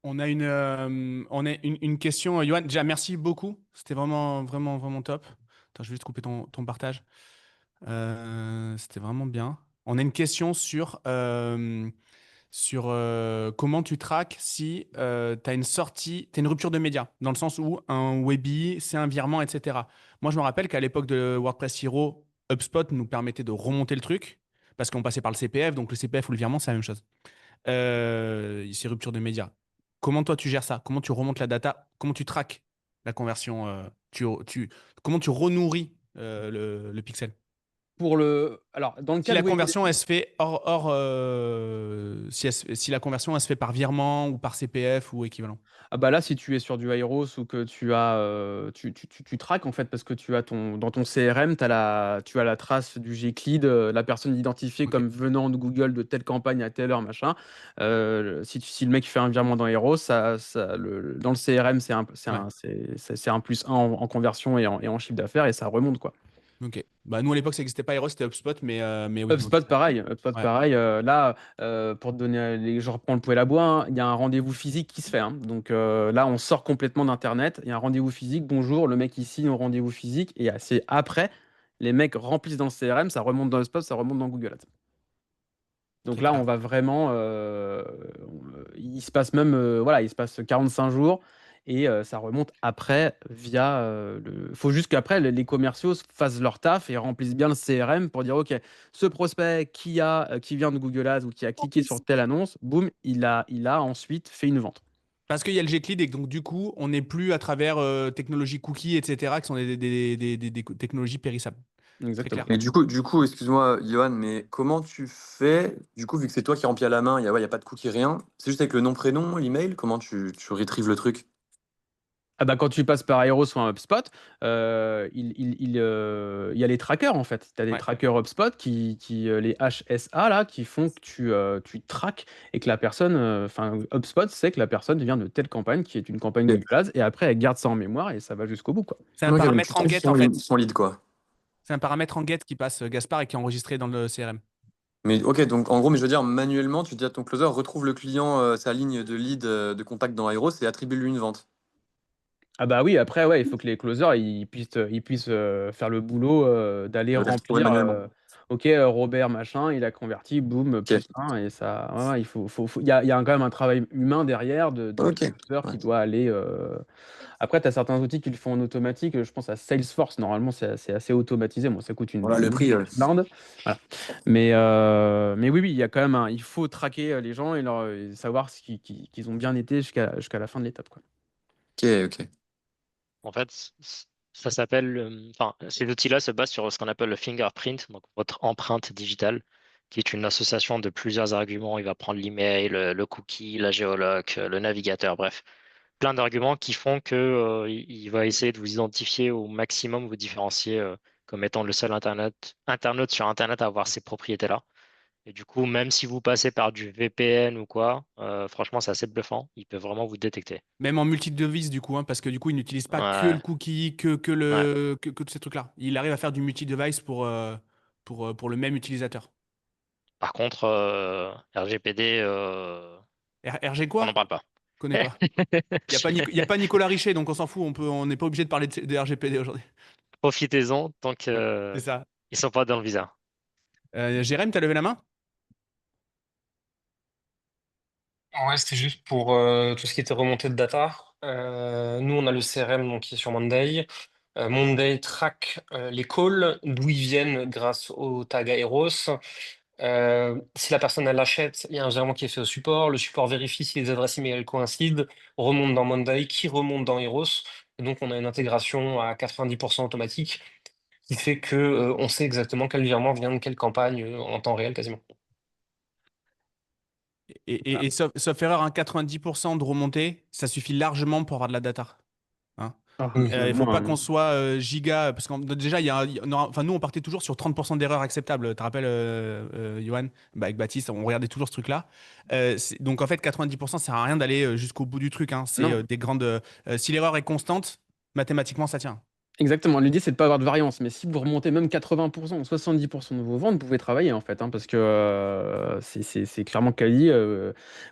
Speaker 1: on a une question, Yoann. Déjà, merci beaucoup. C'était vraiment, vraiment, vraiment top. Attends, je vais juste couper ton partage. C'était vraiment bien. On a une question sur comment tu traques si tu as une sortie, tu as une rupture de média, dans le sens où un Webi, c'est un virement, etc. Moi, je me rappelle qu'à l'époque de WordPress Hero, HubSpot nous permettait de remonter le truc parce qu'on passait par le CPF. Donc, le CPF ou le virement, c'est la même chose. C'est rupture de médias. Comment toi, tu gères ça? Comment tu remontes la data? Comment tu traques la conversion? Comment tu renourris le pixel?
Speaker 2: Alors, dans le
Speaker 1: Si
Speaker 2: cas de
Speaker 1: la
Speaker 2: Webel,
Speaker 1: conversion, elle se fait si la conversion, elle se fait par virement ou par CPF ou équivalent.
Speaker 2: ah bah là, si tu es sur du Aeros ou que tu as, tu traques en fait parce que tu as dans ton CRM, tu as la trace du Gclead, la personne identifiée
Speaker 1: Ok.
Speaker 2: comme venant de Google de telle campagne à telle heure, machin. Si le mec fait un virement dans Aeros, dans le CRM,
Speaker 1: Ouais.
Speaker 2: c'est un plus un en conversion et en chiffre d'affaires et ça remonte quoi.
Speaker 1: Ok. Bah, nous, à l'époque, ça n'existait pas Eros, c'était HubSpot, mais oui. Ok.
Speaker 2: HubSpot, pareil. HubSpot,
Speaker 1: Ouais.
Speaker 2: pareil. Là, pour te donner, je reprends le poêle à bois, hein, il y a un rendez-vous physique qui se fait, hein. Donc là, on sort complètement d'Internet. Il y a un rendez-vous physique. Bonjour, le mec il signe au rendez-vous physique. Et c'est après, les mecs remplissent dans le CRM, ça remonte dans HubSpot, ça remonte dans Google Ads. Donc
Speaker 1: Ok,
Speaker 2: là, on
Speaker 1: clair.
Speaker 2: va vraiment. Il se passe même. Voilà, il se passe 45 jours et ça remonte après via le. Faut juste qu'après, les commerciaux fassent leur taf et remplissent bien le CRM pour dire OK, ce prospect qui vient de Google Ads ou qui a cliqué sur telle annonce, boum, il a ensuite fait une vente.
Speaker 1: Parce qu'il y a le Gclead et que donc, du coup, on n'est plus à travers technologie cookies, etc., qui sont des technologies périssables. Très
Speaker 2: Exactement.
Speaker 1: clair.
Speaker 6: Mais du coup, excuse-moi, Johan, mais comment tu fais, du coup, vu que c'est toi qui remplis à la main, il y a pas de cookie, rien, c'est juste avec le nom, prénom, l'email, comment tu retrieves le truc?
Speaker 2: Ah bah, quand tu passes par Aeros ou un HubSpot, il y a les trackers en fait. Tu as des
Speaker 1: Ouais.
Speaker 2: trackers HubSpot les HSA là, qui font que tu traques et que la personne, enfin HubSpot sait que la personne vient de telle campagne qui est une campagne
Speaker 6: Ok,
Speaker 2: Google Ads et après elle garde ça en mémoire et ça va jusqu'au bout quoi.
Speaker 1: C'est un
Speaker 6: ok, donc tu
Speaker 1: paramètre en
Speaker 6: trouves
Speaker 1: get, en fait.
Speaker 6: son lead, quoi.
Speaker 1: C'est un paramètre en get qui passe Gaspard et qui est enregistré dans le CRM.
Speaker 6: Mais ok, donc en gros, mais je veux dire, manuellement, tu dis à ton closer, retrouve le client, sa ligne de lead de contact dans Aeros et attribue-lui une vente.
Speaker 2: Ah bah oui, après ouais, il faut que les closers ils puissent faire le boulot d'aller
Speaker 6: De les retrouver
Speaker 2: remplir.
Speaker 6: manuellement.
Speaker 2: Ok, Robert machin, il a converti, boum,
Speaker 6: Ok,
Speaker 2: plus un et ça. Ouais, ouais, il y a quand même un travail humain derrière du
Speaker 6: ok.
Speaker 2: closer
Speaker 6: Ouais.
Speaker 2: qui doit aller. Après, tu as certains outils qui le font en automatique. Je pense à Salesforce. Normalement, c'est assez automatisé. Moi, ça coûte
Speaker 6: Voilà le prix.
Speaker 2: blinde. Voilà. Mais oui, oui, il y a quand même il faut traquer les gens et savoir qu'ils ont bien été jusqu'à la fin de l'étape, quoi.
Speaker 6: Ok, ok.
Speaker 5: En fait, ça s'appelle, enfin, ces outils-là se basent sur ce qu'on appelle le fingerprint, donc votre empreinte digitale, qui est une association de plusieurs arguments. Il va prendre l'email, le cookie, la géoloc, le navigateur, bref, plein d'arguments qui font que, il va essayer de vous identifier au maximum, vous différencier comme étant le seul internaute sur Internet à avoir ces propriétés-là. Et du coup, même si vous passez par du VPN ou quoi, franchement, c'est assez bluffant. Il peut vraiment vous détecter.
Speaker 1: Même en multi-device, du coup, hein, parce que du coup, il n'utilise pas que le
Speaker 5: Ouais,
Speaker 1: cookie,
Speaker 5: ouais.
Speaker 1: que tous ces trucs-là. Il arrive à faire du multi-device pour le même utilisateur.
Speaker 5: Par contre, RGPD,
Speaker 1: RG
Speaker 5: on n'en
Speaker 1: quoi?
Speaker 5: parle pas.
Speaker 1: Je connais pas. Il y a pas Nicolas Richer, donc on s'en fout. On n'est pas obligé de parler de RGPD aujourd'hui.
Speaker 5: Profitez-en tant
Speaker 1: Ouais,
Speaker 5: qu'ils
Speaker 1: c'est ça.
Speaker 5: ne sont pas dans le visa.
Speaker 1: Jérém, t'as levé la main?
Speaker 7: Ouais, c'était juste pour tout ce qui était remontée de data. Nous, on a le CRM donc, qui est sur Monday. Monday traque les calls, d'où ils viennent grâce au tag Aeros. Si la personne elle l'achète, il y a un virement qui est fait au support. Le support vérifie si les adresses email elles coïncident, remonte dans Monday, qui remonte dans Aeros. Et donc, on a une intégration à 90% automatique qui fait que on sait exactement quel virement vient de quelle campagne en temps réel quasiment.
Speaker 1: Et sauf erreur, hein, 90% de remontée, ça suffit largement pour avoir de la data. Hein.
Speaker 2: Ah,
Speaker 7: Mm.
Speaker 1: Il faut pas
Speaker 2: moi,
Speaker 1: qu'on soit giga, parce que déjà, enfin, nous, on partait toujours sur 30% d'erreurs acceptables. Tu te rappelles, Johan, bah, avec Baptiste, on regardait toujours ce truc-là. Donc, en fait, 90%, ça sert à rien d'aller jusqu'au bout du truc. Hein. C'est
Speaker 2: non.
Speaker 1: des grandes. Si l'erreur est constante, mathématiquement, ça tient.
Speaker 2: Exactement. L'idée, c'est de ne pas avoir de variance. Mais si vous remontez même 80% ou 70% de vos ventes, vous pouvez travailler en fait, hein, parce que c'est clairement quali.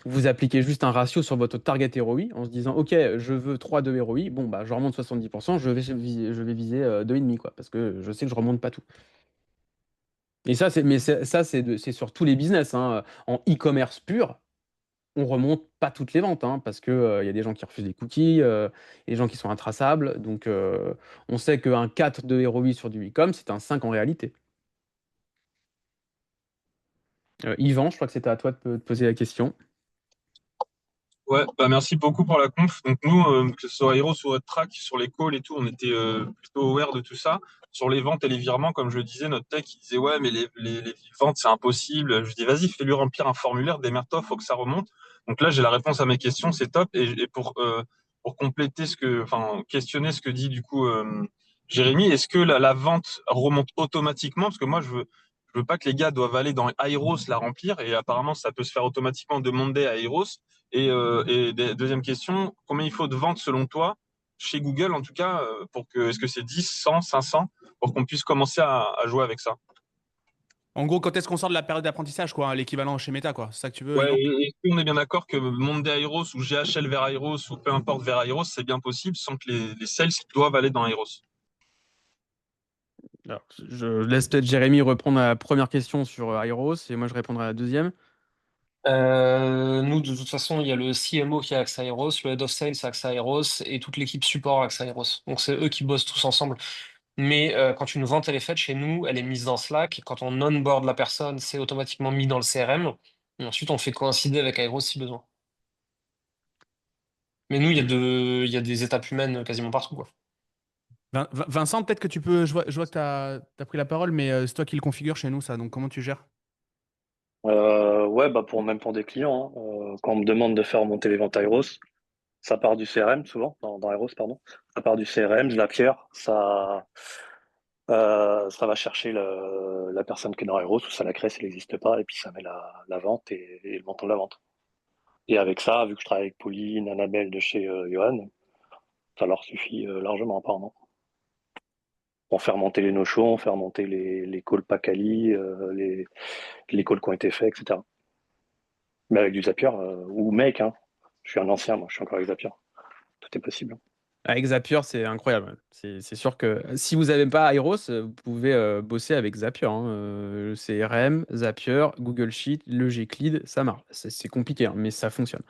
Speaker 2: Vous appliquez juste un ratio sur votre target ROI en se disant, OK, je veux 3 de ROI. Bon, bah, je remonte 70%, je vais viser 2,5, quoi, parce que je sais que je remonte pas tout. Et ça, c'est sur tous les business, hein. En e-commerce pur, on remonte pas toutes les ventes, hein, parce que y a des gens qui refusent les cookies, il y a des gens qui sont intraçables. Donc, on sait qu'un 4 de ROI sur du e-com, c'est un 5 en réalité. Yvan, je crois que c'était à toi de te poser la question.
Speaker 3: Ouais, bah merci beaucoup pour la conf. Donc nous, que ce soit Heroes ou RedTrack, sur les calls et tout, on était plutôt aware de tout ça. Sur les ventes et les virements, comme je le disais, notre tech, il disait ouais, mais les ventes, c'est impossible. Je dis vas-y, fais-lui remplir un formulaire, démerde-toi, faut que ça remonte. Donc là, j'ai la réponse à mes questions, c'est top. Et pour compléter enfin, questionner ce que dit du coup Jérémy, est-ce que la vente remonte automatiquement? Parce que moi, je veux pas que les gars doivent aller dans Airos la remplir, et apparemment, ça peut se faire automatiquement de Monday à Airos. Deuxième question, combien il faut de ventes selon toi, chez Google en tout cas, est-ce que c'est 10, 100, 500, pour qu'on puisse commencer à jouer avec ça?
Speaker 1: En gros, quand est-ce qu'on sort de la période d'apprentissage, quoi, hein, l'équivalent chez Meta, quoi. C'est ça que tu veux,
Speaker 3: Ouais,
Speaker 1: Yvan?
Speaker 3: et on est bien d'accord que Monday Airos ou GHL vers Airos ou peu importe vers Airos, c'est bien possible sans que les sales doivent aller dans Airos.
Speaker 2: Alors, je laisse peut-être Jérémy répondre à la première question sur Airos et moi je répondrai à la deuxième.
Speaker 7: Nous, de toute façon, il y a le CMO qui a accès à Aeros, le Head of Sales a accès à Aeros et toute l'équipe support a accès à Aeros. Donc, c'est eux qui bossent tous ensemble. Mais quand une vente elle est faite chez nous, elle est mise dans Slack. Quand on onboard la personne, c'est automatiquement mis dans le CRM. Et ensuite, on fait coïncider avec Aeros si besoin. Mais nous, il y a des étapes humaines quasiment partout, quoi.
Speaker 1: Vincent, peut-être que tu peux. Je vois que tu as pris la parole, mais c'est toi qui le configure chez nous, ça. Donc, comment tu gères?
Speaker 8: Ouais, bah même pour des clients, hein. Quand on me demande de faire monter les ventes Aeros, ça part du CRM souvent, dans Aeros, pardon. Ça part du CRM, je la pierre, ça va chercher la personne qui est dans Aeros, ou ça la crée s'il n'existe pas, et puis ça met la vente et le montant de la vente. Et avec ça, vu que je travaille avec Pauline, Annabelle de chez Johan, ça leur suffit largement apparemment. On fait remonter les no-shows, on fait remonter les calls pas quali, les calls qui ont été faits, etc. Mais avec du Zapier, ou Make, hein. Je suis un ancien, moi, je suis encore avec Zapier. Tout est possible.
Speaker 2: Avec Zapier, c'est incroyable. C'est sûr que si vous n'avez pas Airos, vous pouvez bosser avec Zapier, hein. Le CRM, Zapier, Google Sheet, le Gclead, ça marche. C'est compliqué, hein, mais ça fonctionne.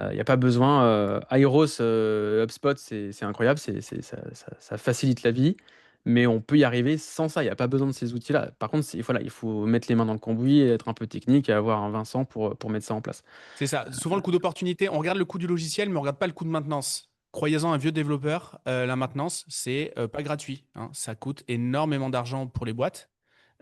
Speaker 2: Il n'y a pas besoin. Airos, HubSpot, c'est incroyable, ça facilite la vie, mais on peut y arriver sans ça. Il n'y a pas besoin de ces outils-là. Par contre, voilà, il faut mettre les mains dans le cambouis, et être un peu technique et avoir un Vincent pour mettre ça en place.
Speaker 1: C'est ça. Souvent, le coût d'opportunité, on regarde le coût du logiciel, mais on regarde pas le coût de maintenance. Croyez-en, un vieux développeur, la maintenance, c'est pas gratuit, hein. Ça coûte énormément d'argent pour les boîtes.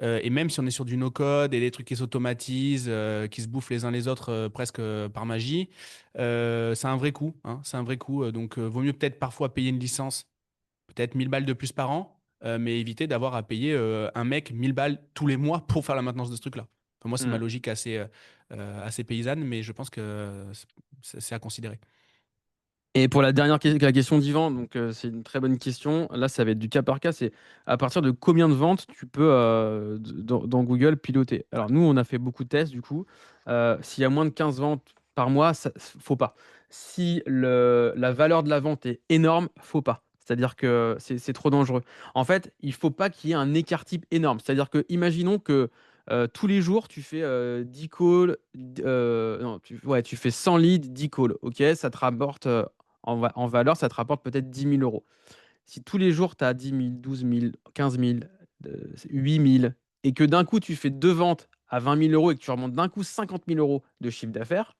Speaker 1: Et même si on est sur du no-code et des trucs qui s'automatisent, qui se bouffent les uns les autres presque par magie, c'est un vrai coût, hein. C'est un vrai coût. Donc, vaut mieux peut-être parfois payer une licence, peut-être 1000 balles de plus par an, mais éviter d'avoir à payer un mec 1000 balles tous les mois pour faire la maintenance de ce truc-là. Enfin, moi, c'est ma logique assez paysanne, mais je pense que c'est à considérer.
Speaker 2: Et pour la question d'Yvan, donc c'est une très bonne question. Là, ça va être du cas par cas. C'est à partir de combien de ventes tu peux dans Google piloter. Alors nous, on a fait beaucoup de tests du coup. S'il y a moins de 15 ventes par mois, ça faut pas. Si la valeur de la vente est énorme, faut pas. C'est-à-dire que c'est trop dangereux. En fait, il faut pas qu'il y ait un écart type énorme. C'est-à-dire que imaginons que tous les jours, tu fais 10 calls, non, ouais, tu fais 100 leads, 10 calls. Ok, ça te rapporte en valeur, ça te rapporte peut-être 10 000 euros. Si tous les jours, tu as 10 000, 12 000, 15 000, 8 000, et que d'un coup, tu fais deux ventes à 20 000 euros et que tu remontes d'un coup 50 000 euros de chiffre d'affaires,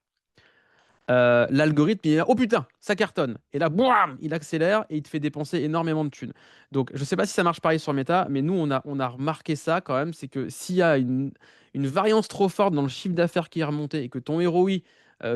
Speaker 2: l'algorithme, il est là, oh putain, ça cartonne. Et là, boum, il accélère et il te fait dépenser énormément de thunes. Donc, je ne sais pas si ça marche pareil sur Meta, mais nous, on a remarqué ça quand même, c'est que s'il y a une variance trop forte dans le chiffre d'affaires qui est remonté et que ton ROI,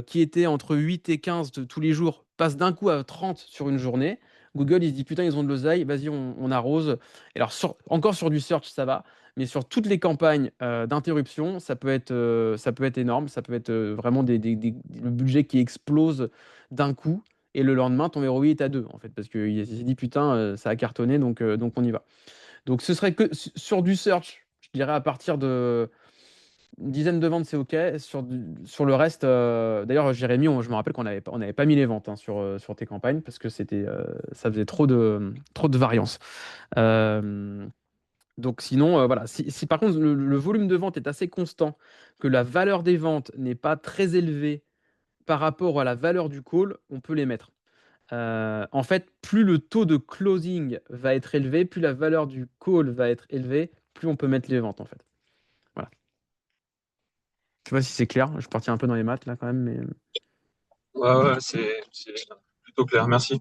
Speaker 2: qui était entre 8 et 15 tous les jours, passe d'un coup à 30 sur une journée, Google, il se dit, putain, ils ont de l'oseille, vas-y, on arrose. Et alors, encore sur du search, ça va. Mais sur toutes les campagnes d'interruption, ça peut être énorme. Ça peut être vraiment le budget qui explose d'un coup. Et le lendemain, ton ROI est à 2, en fait. Parce qu'il s'est dit, putain, ça a cartonné, donc on y va. Donc ce serait que sur du search, je dirais à partir de une dizaine de ventes, c'est OK. Sur le reste, d'ailleurs, Jérémy, je me rappelle qu'on n'avait pas mis les ventes, hein, sur tes campagnes parce que ça faisait trop de variance. Donc sinon, voilà. Si par contre le volume de vente est assez constant, que la valeur des ventes n'est pas très élevée par rapport à la valeur du call, on peut les mettre. En fait, plus le taux de closing va être élevé, plus la valeur du call va être élevée, plus on peut mettre les ventes en fait. Voilà. Je sais pas si c'est clair, je suis parti un peu dans les maths là quand même, mais
Speaker 3: Ouais, c'est plutôt clair. Merci.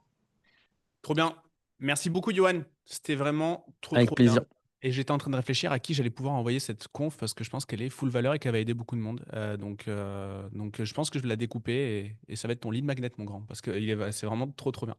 Speaker 1: Trop bien. Merci beaucoup, Johan. C'était vraiment trop,
Speaker 2: avec
Speaker 1: trop
Speaker 2: plaisir.
Speaker 1: bien. Et j'étais en train de réfléchir à qui j'allais pouvoir envoyer cette conf parce que je pense qu'elle est full valeur et qu'elle va aider beaucoup de monde. Donc, je pense que je vais la découper et ça va être ton lead magnet, mon grand, parce que c'est vraiment trop, trop bien.